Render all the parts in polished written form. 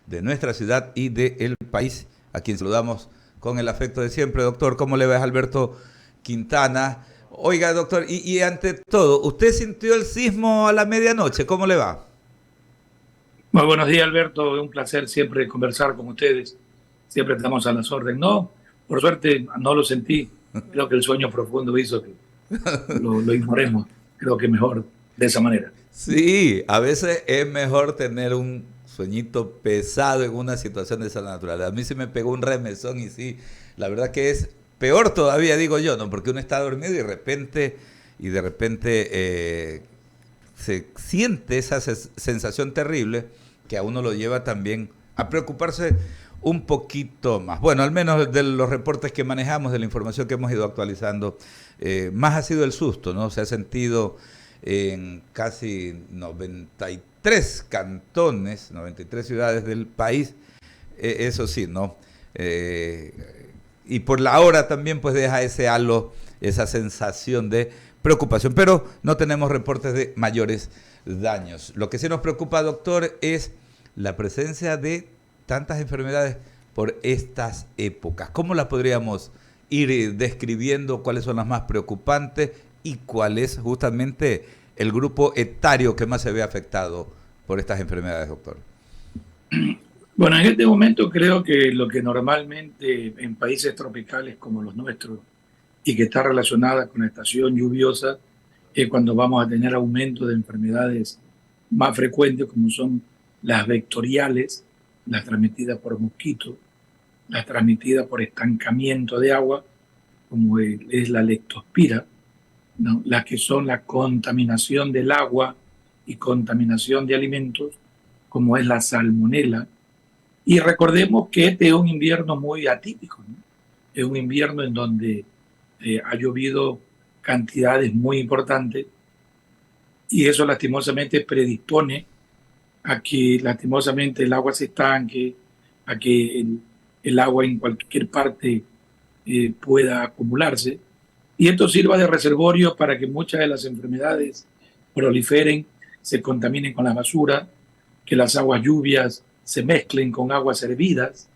de nuestra ciudad y del país, a quien saludamos con el afecto de siempre. Doctor, ¿cómo le ves, Alberto Quintana? Oiga, doctor, y ante todo, ¿usted sintió el sismo a la medianoche? ¿Cómo le va? Muy buenos días, Alberto. Es un placer siempre conversar con ustedes. Siempre estamos a las órdenes. No, por suerte no lo sentí. Creo que el sueño profundo hizo que lo ignoremos. Creo que mejor de esa manera. Sí, a veces es mejor tener un sueñito pesado en una situación de esa naturaleza. A mí se me pegó un remesón y sí, la verdad que es peor todavía, digo yo, ¿no? Porque uno está dormido y de repente se siente esa sensación terrible que a uno lo lleva también a preocuparse un poquito más. Bueno, al menos de los reportes que manejamos, de la información que hemos ido actualizando, más ha sido el susto, ¿no? Se ha sentido en casi 93 cantones, 93 ciudades del país, eso sí, ¿no? Y por la hora también pues deja ese halo, esa sensación de preocupación, pero no tenemos reportes de mayores daños. Lo que sí nos preocupa, doctor, es la presencia de tantas enfermedades por estas épocas. ¿Cómo las podríamos ir describiendo? ¿Cuáles son las más preocupantes? ¿Y cuál es justamente el grupo etario que más se ve afectado por estas enfermedades, doctor? Bueno, en este momento creo que lo que normalmente en países tropicales como los nuestros y que está relacionada con la estación lluviosa es cuando vamos a tener aumento de enfermedades más frecuentes como son las vectoriales, las transmitidas por mosquitos, las transmitidas por estancamiento de agua, como es la leptospira, ¿no? Las que son la contaminación del agua y contaminación de alimentos, como es la salmonela. Y recordemos que este es un invierno muy atípico, ¿no? Es un invierno en donde ha llovido cantidades muy importantes y eso lastimosamente predispone a que lastimosamente el agua se estanque, a que el agua en cualquier parte pueda acumularse y esto sirva de reservorio para que muchas de las enfermedades proliferen, se contaminen con la basura, que las aguas lluvias se mezclen con aguas hervidas,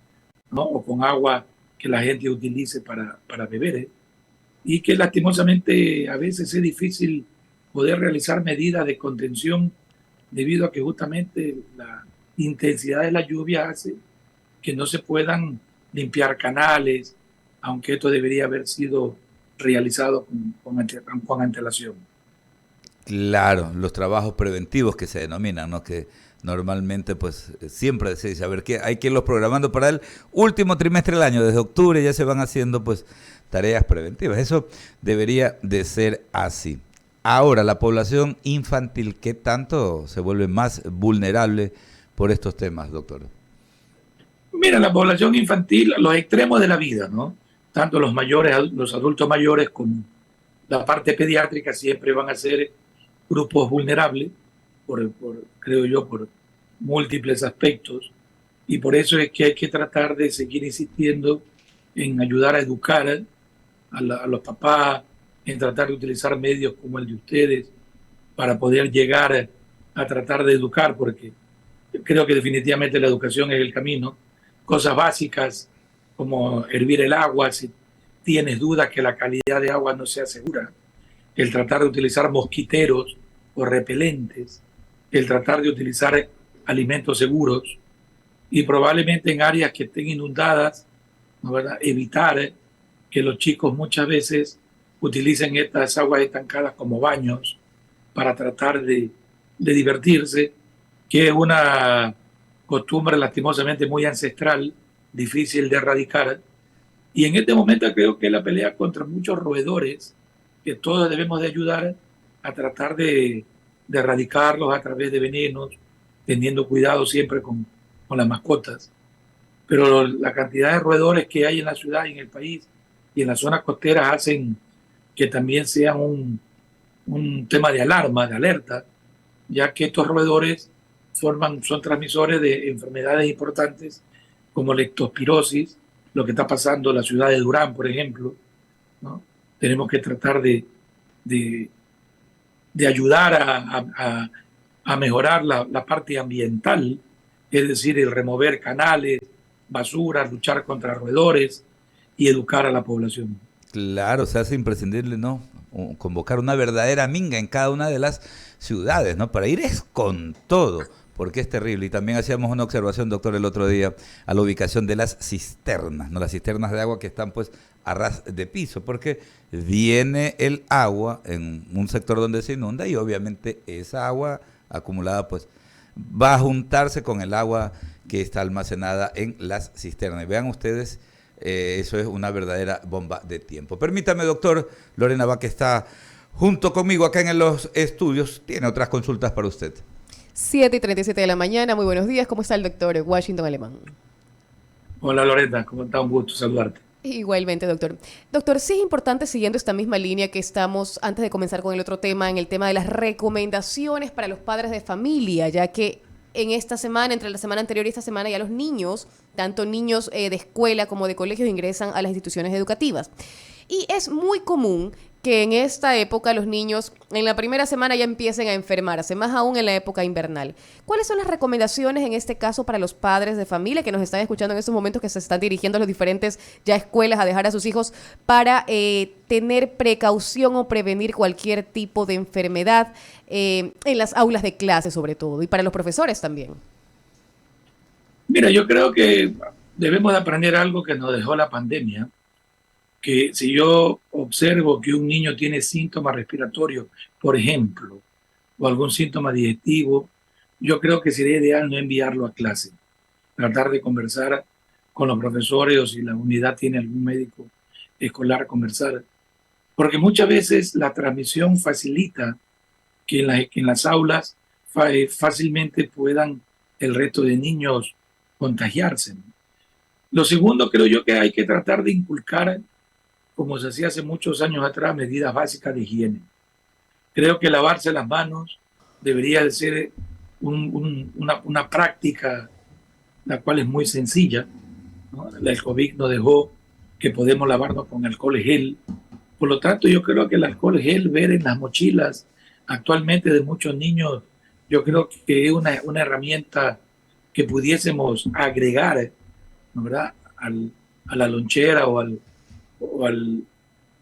¿no? O con agua que la gente utilice para beber, y que lastimosamente a veces es difícil poder realizar medidas de contención debido a que justamente la intensidad de la lluvia hace que no se puedan limpiar canales, aunque esto debería haber sido realizado con antelación. Claro, los trabajos preventivos que se denominan, ¿no? Que normalmente pues siempre se dice, a ver, que hay que irlos programando para el último trimestre del año, desde octubre ya se van haciendo pues tareas preventivas. Eso debería de ser así. Ahora, la población infantil, ¿qué tanto se vuelve más vulnerable por estos temas, doctor? Mira, la población infantil, los extremos de la vida, ¿no? Tanto los mayores, los adultos mayores como la parte pediátrica siempre van a ser grupos vulnerables, creo yo, por múltiples aspectos. Y por eso es que hay que tratar de seguir insistiendo en ayudar a educar a los papás, en tratar de utilizar medios como el de ustedes para poder llegar a tratar de educar, porque creo que definitivamente la educación es el camino. Cosas básicas como hervir el agua, si tienes dudas que la calidad de agua no sea segura, el tratar de utilizar mosquiteros o repelentes, el tratar de utilizar alimentos seguros y probablemente en áreas que estén inundadas, ¿no? ¿Verdad? Evitar que los chicos muchas veces utilicen estas aguas estancadas como baños para tratar de divertirse, que es una costumbre lastimosamente muy ancestral, difícil de erradicar. Y en este momento creo que la pelea contra muchos roedores, que todos debemos de ayudar a tratar de erradicarlos a través de venenos, teniendo cuidado siempre con las mascotas. Pero la cantidad de roedores que hay en la ciudad y en el país y en las zonas costeras hacen que también sea un tema de alarma, de alerta, ya que estos roedores son transmisores de enfermedades importantes como leptospirosis, lo que está pasando en la ciudad de Durán, por ejemplo, ¿no? Tenemos que tratar de, de ayudar a mejorar la parte ambiental es decir, el remover canales, basura, luchar contra roedores y educar a la población. Claro, se hace imprescindible, ¿no? Convocar una verdadera minga en cada una de las ciudades, ¿no? Para ir es con todo, porque es terrible. Y también hacíamos una observación, doctor, el otro día, a la ubicación de las cisternas, ¿no? Las cisternas de agua que están, pues, a ras de piso, porque viene el agua en un sector donde se inunda y obviamente esa agua acumulada, pues, va a juntarse con el agua que está almacenada en las cisternas. Y vean ustedes, eso es una verdadera bomba de tiempo. Permítame, doctor, Lorena Va, que está junto conmigo acá en los estudios, tiene otras consultas para usted. 7:37 de la mañana, muy buenos días, ¿cómo está el doctor Washington Alemán? Hola Lorena, ¿cómo está? Un gusto saludarte. Igualmente, doctor. Doctor, sí es importante, siguiendo esta misma línea que estamos, antes de comenzar con el otro tema, en el tema de las recomendaciones para los padres de familia, ya que en esta semana, entre la semana anterior y esta semana, ya los niños, tanto niños de escuela como de colegios, ingresan a las instituciones educativas. Y es muy común que en esta época los niños en la primera semana ya empiecen a enfermarse, más aún en la época invernal. ¿Cuáles son las recomendaciones en este caso para los padres de familia que nos están escuchando en estos momentos, que se están dirigiendo a los diferentes ya escuelas a dejar a sus hijos para tener precaución o prevenir cualquier tipo de enfermedad en las aulas de clase sobre todo, y para los profesores también? Mira, yo creo que debemos de aprender algo que nos dejó la pandemia, que si yo observo que un niño tiene síntomas respiratorios, por ejemplo, o algún síntoma digestivo, yo creo que sería ideal no enviarlo a clase, tratar de conversar con los profesores o si la unidad tiene algún médico escolar, conversar, porque muchas veces la transmisión facilita que en las aulas fácilmente puedan el resto de niños contagiarse. Lo segundo, creo yo que hay que tratar de inculcar, como se hacía hace muchos años atrás, medidas básicas de higiene. Creo que lavarse las manos debería de ser una práctica la cual es muy sencilla, ¿no? El COVID nos dejó que podemos lavarnos con alcohol gel. Por lo tanto, yo creo que el alcohol gel, ver en las mochilas actualmente de muchos niños, yo creo que es una herramienta que pudiésemos agregar, ¿no? ¿Verdad? A la lonchera o al,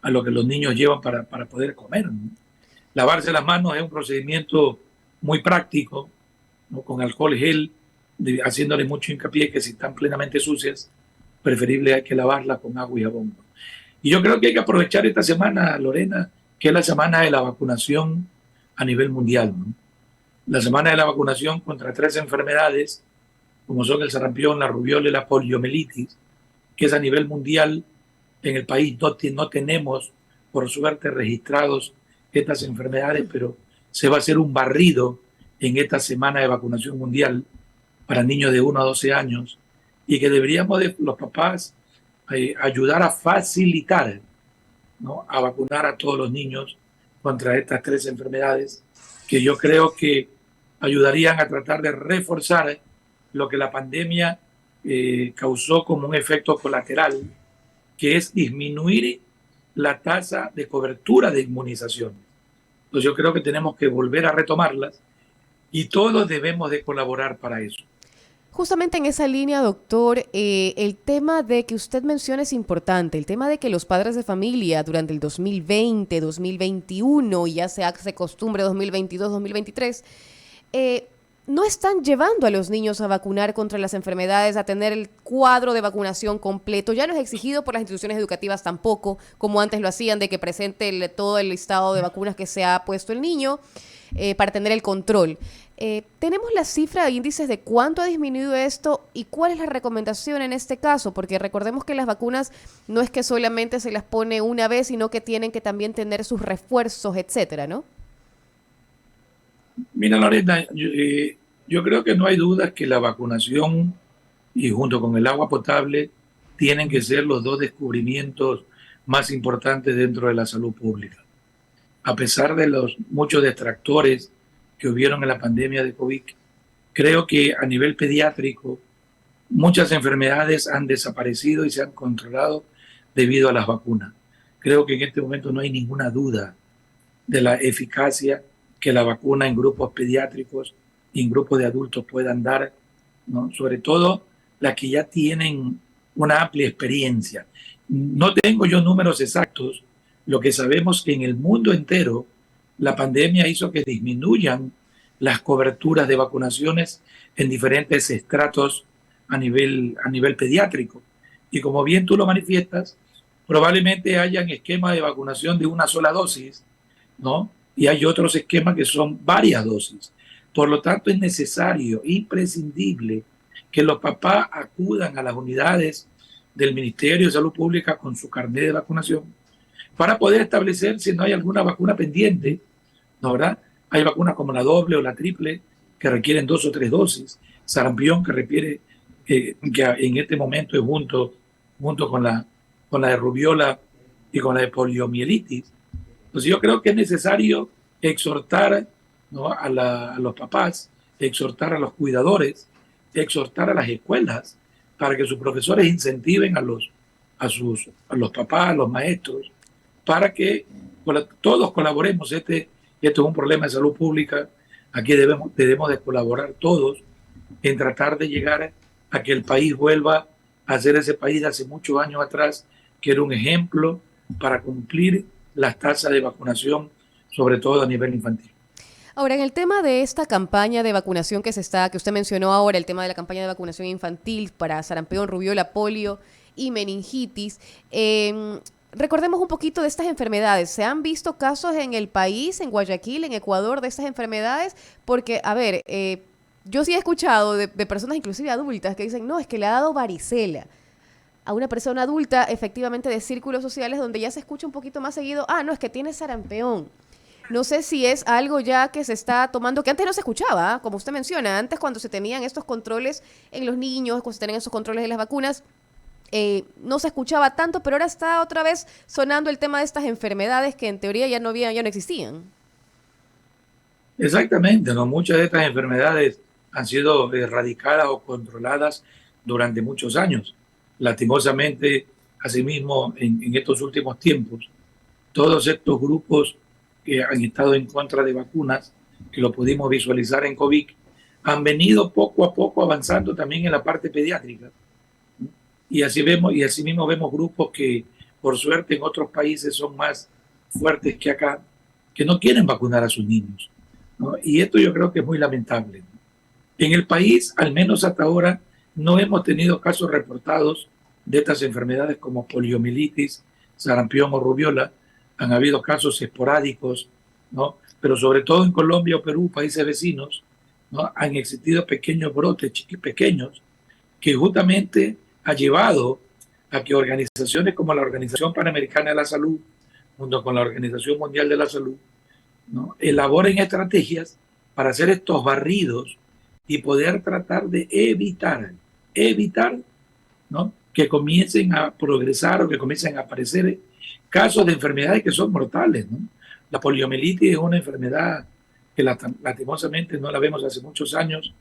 a lo que los niños llevan para poder comer, ¿no? Lavarse las manos es un procedimiento muy práctico, ¿no? Con alcohol gel, haciéndole mucho hincapié que si están plenamente sucias, preferible hay que lavarlas con agua y jabón. Y yo creo que hay que aprovechar esta semana, Lorena, que es la semana de la vacunación a nivel mundial, ¿no? La semana de la vacunación contra 3 enfermedades, como son el sarampión, la rubiola y la poliomielitis, que es a nivel mundial. En el país no tenemos, por suerte, registrados estas enfermedades, pero se va a hacer un barrido en esta semana de vacunación mundial para niños de 1 a 12 años y que deberíamos los papás ayudar a facilitar, ¿no? A vacunar a todos los niños contra estas 3 enfermedades que yo creo que ayudarían a tratar de reforzar lo que la pandemia causó como un efecto colateral, que es disminuir la tasa de cobertura de inmunización. Entonces yo creo que tenemos que volver a retomarlas y todos debemos de colaborar para eso. Justamente en esa línea, doctor, el tema de que usted menciona es importante, el tema de que los padres de familia durante el 2020, 2021 y ya se hace costumbre 2022, 2023, no están llevando a los niños a vacunar contra las enfermedades, a tener el cuadro de vacunación completo. Ya no es exigido por las instituciones educativas tampoco, como antes lo hacían, de que presente todo el listado de vacunas que se ha puesto el niño para tener el control. ¿Tenemos la cifra de índices de cuánto ha disminuido esto y cuál es la recomendación en este caso? Porque recordemos que las vacunas no es que solamente se las pone una vez, sino que tienen que también tener sus refuerzos, etcétera, ¿no? Mira, Lorena, yo creo que no hay dudas que la vacunación y junto con el agua potable tienen que ser los 2 descubrimientos más importantes dentro de la salud pública. A pesar de los muchos detractores que hubieron en la pandemia de COVID, creo que a nivel pediátrico muchas enfermedades han desaparecido y se han controlado debido a las vacunas. Creo que en este momento no hay ninguna duda de la eficacia que la vacuna en grupos pediátricos y en grupos de adultos puedan dar ¿no? Sobre todo las que ya tienen una amplia experiencia. No tengo yo números exactos. Lo que sabemos que en el mundo entero la pandemia hizo que disminuyan las coberturas de vacunaciones en diferentes estratos a nivel pediátrico. Y como bien tú lo manifiestas, probablemente hayan esquemas de vacunación de una sola dosis, ¿no? Y hay otros esquemas que son varias dosis. Por lo tanto, es necesario, imprescindible, que los papás acudan a las unidades del Ministerio de Salud Pública con su carnet de vacunación para poder establecer si no hay alguna vacuna pendiente, ¿no, verdad? Hay vacunas como la doble o la triple que requieren 2 o 3 dosis, sarampión que requiere, que en este momento es junto con la de rubiola y con la de poliomielitis. Entonces yo creo que es necesario exhortar, ¿no?, a los papás, exhortar a los cuidadores, exhortar a las escuelas para que sus profesores incentiven a los papás, a los maestros, para que todos colaboremos. Esto es un problema de salud pública. Aquí debemos de colaborar todos en tratar de llegar a que el país vuelva a ser ese país de hace muchos años atrás, que era un ejemplo para cumplir las tasas de vacunación, sobre todo a nivel infantil. Ahora, en el tema de esta campaña de vacunación que usted mencionó ahora, el tema de la campaña de vacunación infantil para sarampión, rubiola, polio y meningitis, recordemos un poquito de estas enfermedades. ¿Se han visto casos en el país, en Guayaquil, en Ecuador, de estas enfermedades? Porque, a ver, yo sí he escuchado de personas, inclusive adultas, que dicen, no, es que le ha dado varicela a una persona adulta, efectivamente de círculos sociales, donde ya se escucha un poquito más seguido, no, es que tiene sarampión. No sé si es algo ya que se está tomando, que antes no se escuchaba, como usted menciona, antes cuando se tenían estos controles en los niños, cuando se tenían estos controles de las vacunas, no se escuchaba tanto, pero ahora está otra vez sonando el tema de estas enfermedades que en teoría ya no existían. Exactamente, ¿no? Muchas de estas enfermedades han sido erradicadas o controladas durante muchos años. Lastimosamente, asimismo, en estos últimos tiempos, todos estos grupos que han estado en contra de vacunas, que lo pudimos visualizar en COVID, han venido poco a poco avanzando también en la parte pediátrica. Y así mismo vemos grupos que, por suerte, en otros países son más fuertes que acá, que no quieren vacunar a sus niños, ¿no? Y esto yo creo que es muy lamentable, ¿no? En el país, al menos hasta ahora, no hemos tenido casos reportados de estas enfermedades como poliomielitis, sarampión o rubiola. Han habido casos esporádicos, ¿no? Pero sobre todo en Colombia o Perú, países vecinos, ¿no?, han existido pequeños brotes, pequeños, que justamente ha llevado a que organizaciones como la Organización Panamericana de la Salud, junto con la Organización Mundial de la Salud, ¿no?, elaboren estrategias para hacer estos barridos y poder tratar de evitar, ¿no?, que comiencen a progresar o que comiencen a aparecer casos de enfermedades que son mortales, ¿no? La poliomielitis es una enfermedad que lastimosamente no la vemos hace muchos años,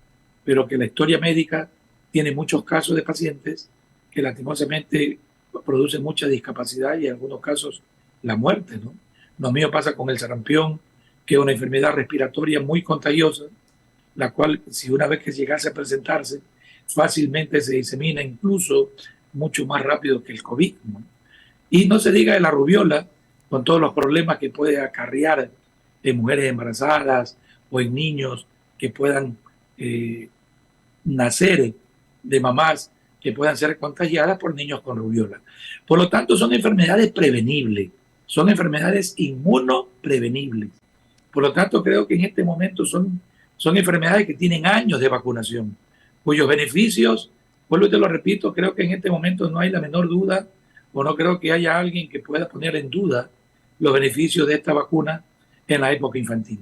pero que la historia médica tiene muchos casos de pacientes que lastimosamente producen mucha discapacidad y en algunos casos la muerte, ¿no? Lo mío pasa con el sarampión, que es una enfermedad respiratoria muy contagiosa, la cual, si una vez que llegase a presentarse, fácilmente se disemina, incluso mucho más rápido que el COVID, ¿no? Y no se diga de la rubiola, con todos los problemas que puede acarrear en mujeres embarazadas o en niños que puedan nacer de mamás que puedan ser contagiadas por niños con rubiola. Por lo tanto, son enfermedades prevenibles, son enfermedades inmunoprevenibles. Por lo tanto, creo que en este momento son enfermedades que tienen años de vacunación, cuyos beneficios, vuelvo y te lo repito, creo que en este momento no hay la menor duda, o no creo que haya alguien que pueda poner en duda los beneficios de esta vacuna en la época infantil.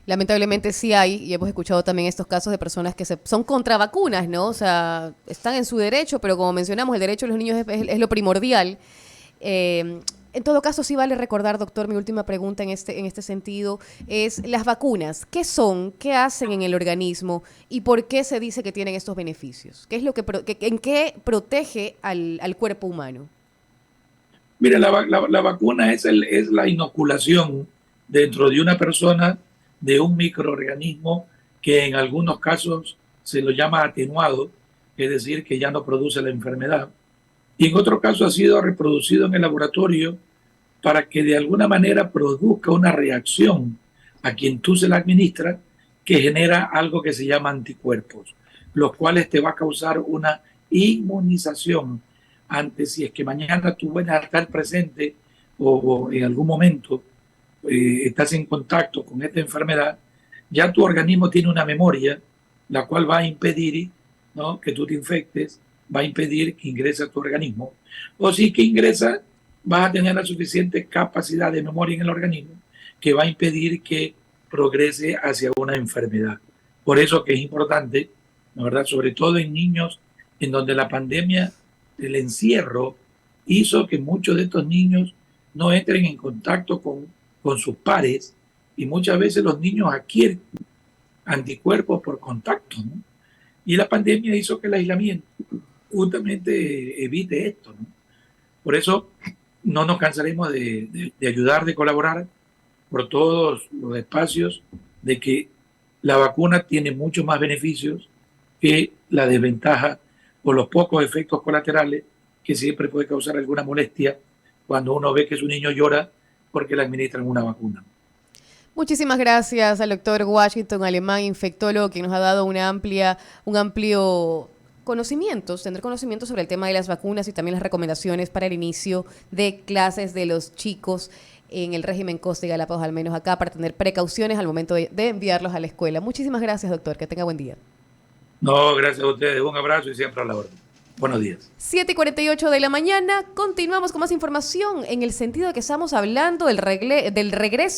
Lamentablemente sí hay, y hemos escuchado también estos casos de personas que son contra vacunas, ¿no? O sea, están en su derecho, pero como mencionamos, el derecho de los niños es lo primordial. En todo caso, sí vale recordar, doctor, mi última pregunta en este sentido es las vacunas. ¿Qué son? ¿Qué hacen en el organismo? ¿Y por qué se dice que tienen estos beneficios? ¿Qué es en qué protege al cuerpo humano? Mira, la vacuna es la inoculación dentro de una persona de un microorganismo que en algunos casos se lo llama atenuado, es decir, que ya no produce la enfermedad. Y en otro caso ha sido reproducido en el laboratorio para que de alguna manera produzca una reacción a quien tú se la administras que genera algo que se llama anticuerpos, los cuales te va a causar una inmunización ante si es que mañana tú vas a estar presente o en algún momento estás en contacto con esta enfermedad, ya tu organismo tiene una memoria la cual va a impedir, ¿no?, que tú te infectes, va a impedir que ingrese a tu organismo, o si que ingresa, vas a tener la suficiente capacidad de memoria en el organismo que va a impedir que progrese hacia una enfermedad. Por eso que es importante, ¿la verdad?, sobre todo en niños en donde la pandemia, el encierro, hizo que muchos de estos niños no entren en contacto con sus pares, y muchas veces los niños adquieren anticuerpos por contacto, ¿no? Y la pandemia hizo que el aislamiento justamente evite esto, ¿no? Por eso no nos cansaremos de ayudar, de colaborar por todos los espacios, de que la vacuna tiene muchos más beneficios que la desventaja o los pocos efectos colaterales que siempre puede causar alguna molestia cuando uno ve que su niño llora porque le administran una vacuna. Muchísimas gracias al doctor Washington Alemán, infectólogo, que nos ha dado un amplio tener conocimiento sobre el tema de las vacunas y también las recomendaciones para el inicio de clases de los chicos en el régimen Costa y Galápagos, al menos acá, para tener precauciones al momento de enviarlos a la escuela. Muchísimas gracias, doctor. Que tenga buen día. No, gracias a ustedes. Un abrazo y siempre a la orden. Buenos días. 7:48 de la mañana. Continuamos con más información en el sentido de que estamos hablando del regreso